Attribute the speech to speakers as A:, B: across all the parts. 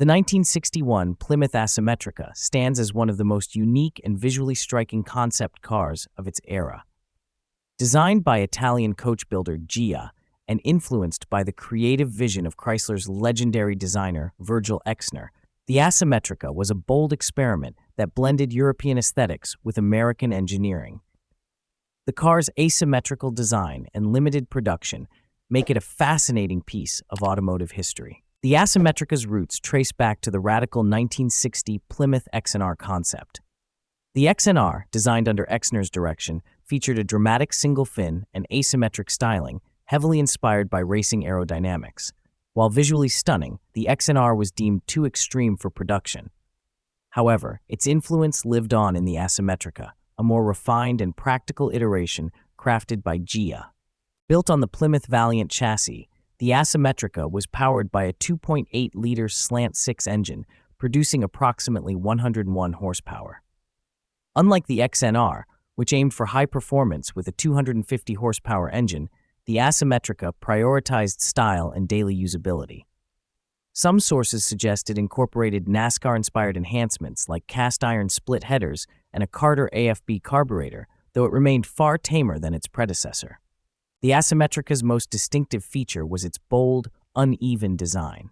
A: The 1961 Plymouth Asimmetrica stands as one of the most unique and visually striking concept cars of its era. Designed by Italian coach builder Ghia and influenced by the creative vision of Chrysler's legendary designer Virgil Exner, the Asimmetrica was a bold experiment that blended European aesthetics with American engineering. The car's asymmetrical design and limited production make it a fascinating piece of automotive history. The Asimmetrica's roots trace back to the radical 1960 Plymouth Exner concept. The Exner, designed under Exner's direction, featured a dramatic single fin and asymmetric styling, heavily inspired by racing aerodynamics. While visually stunning, the Exner was deemed too extreme for production. However, its influence lived on in the Asimmetrica, a more refined and practical iteration crafted by Ghia. Built on the Plymouth Valiant chassis, the Asimmetrica was powered by a 2.8-liter slant-six engine, producing approximately 101 horsepower. Unlike the Exner, which aimed for high performance with a 250 horsepower engine, the Asimmetrica prioritized style and daily usability. Some sources suggest it incorporated NASCAR-inspired enhancements like cast-iron split headers and a Carter AFB carburetor, though it remained far tamer than its predecessor. The Asimmetrica's most distinctive feature was its bold, uneven design.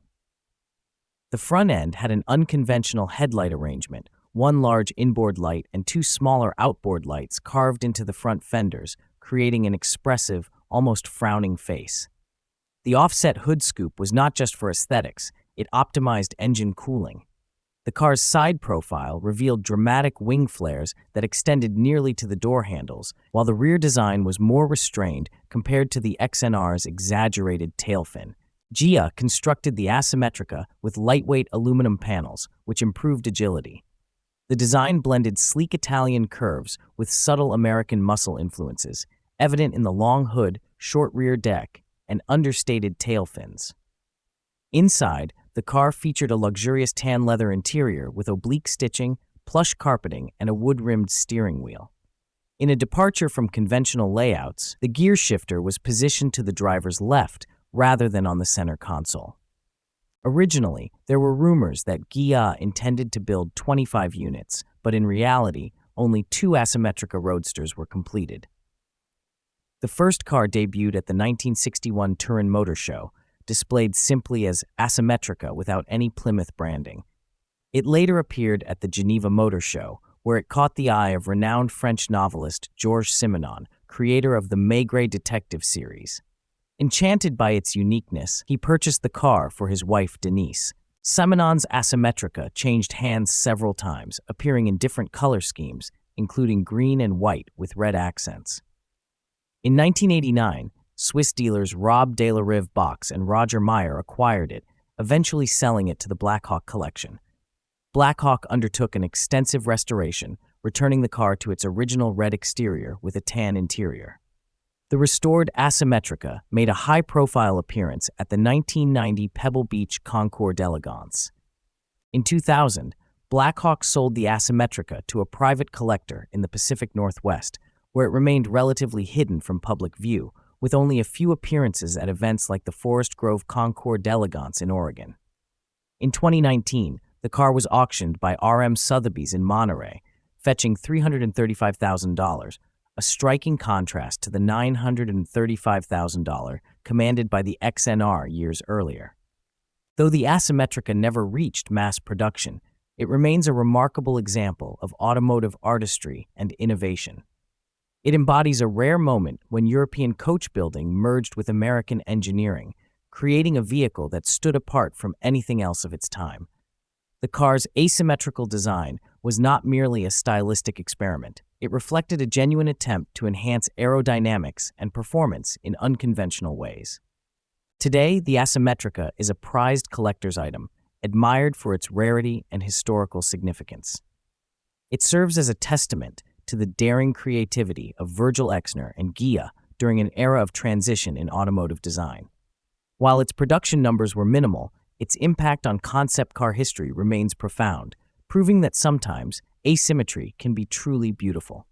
A: The front end had an unconventional headlight arrangement, one large inboard light and two smaller outboard lights carved into the front fenders, creating an expressive, almost frowning face. The offset hood scoop was not just for aesthetics, it optimized engine cooling. The car's side profile revealed dramatic wing flares that extended nearly to the door handles, while the rear design was more restrained compared to the Exner's exaggerated tail fin. Ghia constructed the Asimmetrica with lightweight aluminum panels, which improved agility. The design blended sleek Italian curves with subtle American muscle influences, evident in the long hood, short rear deck, and understated tail fins. Inside, the car featured a luxurious tan leather interior with oblique stitching, plush carpeting, and a wood-rimmed steering wheel. In a departure from conventional layouts, the gear shifter was positioned to the driver's left rather than on the center console. Originally, there were rumors that Ghia intended to build 25 units, but in reality, only 2 Asimmetrica Roadsters were completed. The first car debuted at the 1961 Turin Motor Show, displayed simply as Asimmetrica without any Plymouth branding. It later appeared at the Geneva Motor Show, where it caught the eye of renowned French novelist Georges Simenon, creator of the Maigret detective series. Enchanted by its uniqueness, he purchased the car for his wife Denise. Simenon's Asimmetrica changed hands several times, appearing in different color schemes, including green and white with red accents. In 1989, Swiss dealers Rob de la Rive Box and Roger Meyer acquired it, eventually selling it to the Blackhawk collection. Blackhawk undertook an extensive restoration, returning the car to its original red exterior with a tan interior. The restored Asimmetrica made a high-profile appearance at the 1990 Pebble Beach Concours d'Elegance. In 2000, Blackhawk sold the Asimmetrica to a private collector in the Pacific Northwest, where it remained relatively hidden from public view, with only a few appearances at events like the Forest Grove Concours d'Elegance in Oregon. In 2019, the car was auctioned by R.M. Sotheby's in Monterey, fetching $335,000, a striking contrast to the $935,000 commanded by the Exner years earlier. Though the Asimmetrica never reached mass production, it remains a remarkable example of automotive artistry and innovation. It embodies a rare moment when European coach building merged with American engineering, creating a vehicle that stood apart from anything else of its time. The car's asymmetrical design was not merely a stylistic experiment. It reflected a genuine attempt to enhance aerodynamics and performance in unconventional ways. Today, the Asimmetrica is a prized collector's item, admired for its rarity and historical significance. It serves as a testament to the daring creativity of Virgil Exner and Ghia during an era of transition in automotive design. While its production numbers were minimal, its impact on concept car history remains profound, proving that sometimes asymmetry can be truly beautiful.